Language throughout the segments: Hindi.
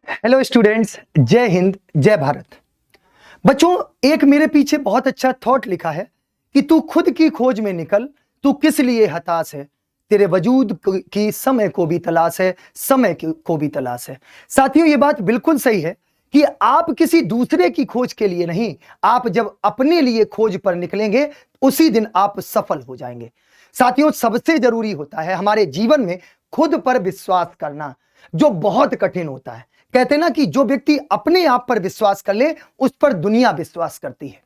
हेलो स्टूडेंट्स, जय हिंद जय भारत। बच्चों, एक मेरे पीछे बहुत अच्छा थॉट लिखा है कि तू खुद की खोज में निकल, तू किस लिए हताश है, तेरे वजूद की समय को भी तलाश है, समय को भी तलाश है। साथियों, ये बात बिल्कुल सही है कि आप किसी दूसरे की खोज के लिए नहीं, आप जब अपने लिए खोज पर निकलेंगे उसी दिन आप सफल हो जाएंगे। साथियों, सबसे जरूरी होता है हमारे जीवन में खुद पर विश्वास करना, जो बहुत कठिन होता है। कहते हैं ना कि जो व्यक्ति अपने आप पर विश्वास कर ले उस पर दुनिया विश्वास करती है।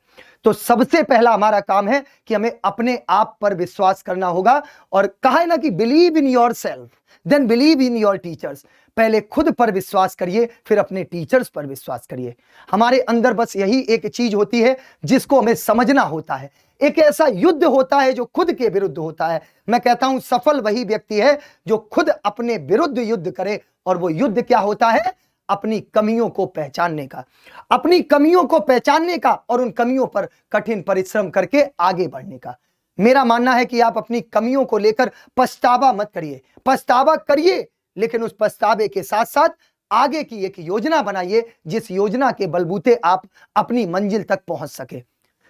तो सबसे पहला हमारा काम है कि हमें अपने आप पर विश्वास करना होगा। और कहा है ना कि believe in yourself then believe in your teachers. पहले खुद पर विश्वास करिए, फिर अपने टीचर्स पर विश्वास करिए। हमारे अंदर बस यही एक चीज होती है जिसको हमें समझना होता है। एक ऐसा युद्ध होता है जो खुद के विरुद्ध होता है। मैं कहता हूं सफल वही व्यक्ति है जो खुद अपने विरुद्ध युद्ध करे। और वो युद्ध क्या होता है? अपनी कमियों को पहचानने का, अपनी कमियों को पहचानने का और उन कमियों पर कठिन परिश्रम करके आगे बढ़ने का। मेरा मानना है कि आप अपनी कमियों को लेकर पछतावा मत करिए, पछतावा करिए लेकिन उस पछतावे के साथ साथ आगे की एक योजना बनाइए जिस योजना के बलबूते आप अपनी मंजिल तक पहुंच सके।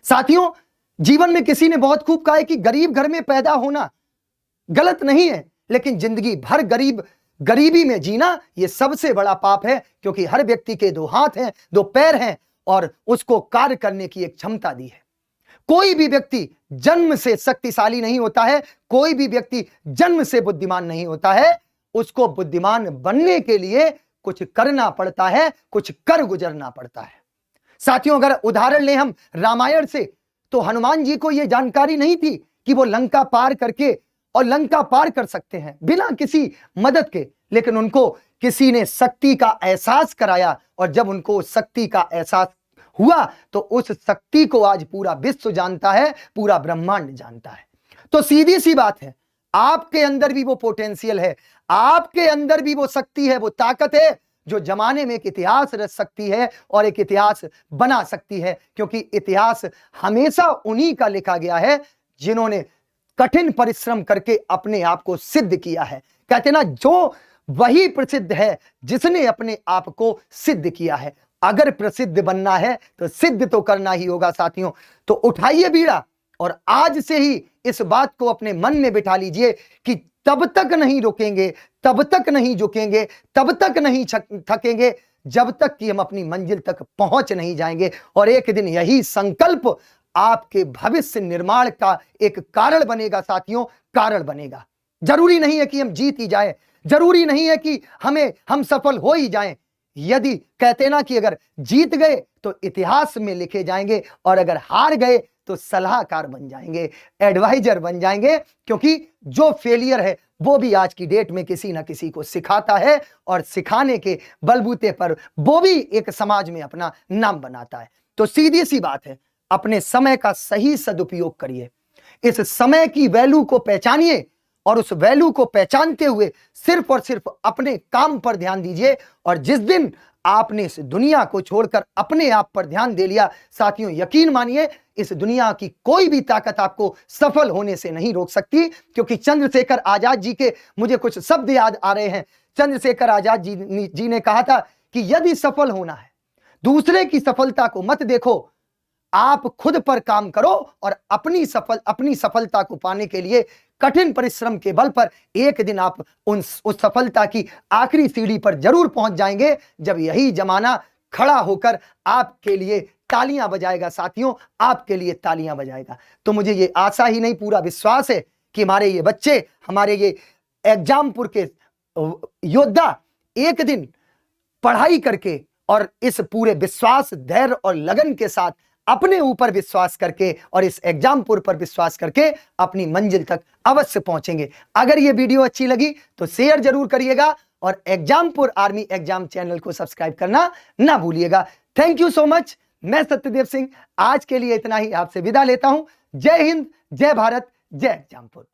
साथियों, जीवन में किसी ने बहुत खूब कहा है कि गरीब घर में पैदा होना गलत नहीं है, लेकिन जिंदगी भर गरीबी में जीना यह सबसे बड़ा पाप है, क्योंकि हर व्यक्ति के दो हाथ हैं, दो पैर हैं और उसको कार्य करने की एक क्षमता दी है। कोई भी व्यक्ति जन्म से शक्तिशाली नहीं होता है, कोई भी व्यक्ति जन्म से बुद्धिमान नहीं होता है। उसको बुद्धिमान बनने के लिए कुछ करना पड़ता है, कुछ कर गुजरना पड़ता है। साथियों, अगर उदाहरण लें हम रामायण से, तो हनुमान जी को यह जानकारी नहीं थी कि वो लंका पार करके और लंका पार कर सकते हैं बिना किसी मदद के, लेकिन उनको किसी ने शक्ति का एहसास कराया और जब उनको शक्ति का एहसास हुआ तो उस शक्ति को आज पूरा विश्व जानता है, पूरा ब्रह्मांड जानता है। तो सीधी सी बात है, आपके अंदर भी वो पोटेंशियल है, आपके अंदर भी वो शक्ति है, वो ताकत है जो जमाने में एक इतिहास रच सकती है और एक इतिहास बना सकती है। क्योंकि इतिहास हमेशा उन्हीं का लिखा गया है जिन्होंने कठिन परिश्रम करके अपने आप को सिद्ध किया है। कहते ना, जो वही प्रसिद्ध है जिसने अपने आप को सिद्ध किया है। अगर प्रसिद्ध बनना है तो सिद्ध तो करना ही होगा। साथियों, तो उठाइए बीड़ा और आज से ही इस बात को अपने मन में बिठा लीजिए कि तब तक नहीं रुकेंगे, तब तक नहीं झुकेंगे, तब तक नहीं थकेंगे जब तक कि हम अपनी मंजिल तक पहुंच नहीं जाएंगे। और एक दिन यही संकल्प आपके भविष्य निर्माण का एक कारण बनेगा। साथियों, कारण बनेगा। जरूरी नहीं है कि हम जीत ही जाएं, जरूरी नहीं है कि हम सफल हो ही जाएं। यदि कहते ना कि अगर जीत गए तो इतिहास में लिखे जाएंगे और अगर हार गए तो सलाहकार बन जाएंगे, एडवाइजर बन जाएंगे। क्योंकि जो फेलियर है वो भी आज की डेट में किसी ना किसी को सिखाता है और सिखाने के बलबूते पर वो भी एक समाज में अपना नाम बनाता है। तो सीधी सी बात है, अपने समय का सही सदुपयोग करिए, इस समय की वैल्यू को पहचानिए और उस वैल्यू को पहचानते हुए सिर्फ और सिर्फ अपने काम पर ध्यान दीजिए। और जिस दिन आपने इस दुनिया को छोड़कर अपने आप पर ध्यान दे लिया, साथियों यकीन मानिए इस दुनिया की कोई भी ताकत आपको सफल होने से नहीं रोक सकती। क्योंकि चंद्रशेखर आजाद जी के मुझे कुछ शब्द याद आ रहे हैं। चंद्रशेखर आजाद जी ने कहा था कि यदि सफल होना है, दूसरे की सफलता को मत देखो, आप खुद पर काम करो और अपनी सफलता को पाने के लिए कठिन परिश्रम के बल पर एक दिन आप उस सफलता की आखिरी सीढ़ी पर जरूर पहुंच जाएंगे, जब यही जमाना खड़ा होकर आपके लिए तालियां बजाएगा। साथियों, आपके लिए तालियां बजाएगा। तो मुझे ये आशा ही नहीं, पूरा विश्वास है कि हमारे ये बच्चे, हमारे ये एग्जामपुर के योद्धा एक दिन पढ़ाई करके और इस पूरे विश्वास, धैर्य और लगन के साथ अपने ऊपर विश्वास करके और इस एग्जामपुर पर विश्वास करके अपनी मंजिल तक अवश्य पहुंचेंगे। अगर ये वीडियो अच्छी लगी तो शेयर जरूर करिएगा और एग्जामपुर आर्मी एग्जाम चैनल को सब्सक्राइब करना ना भूलिएगा। Thank you so much. मैं सत्यदेव सिंह आज के लिए इतना ही आपसे विदा लेता हूं। जय हिंद, जय भारत, जय एग्जामपुर।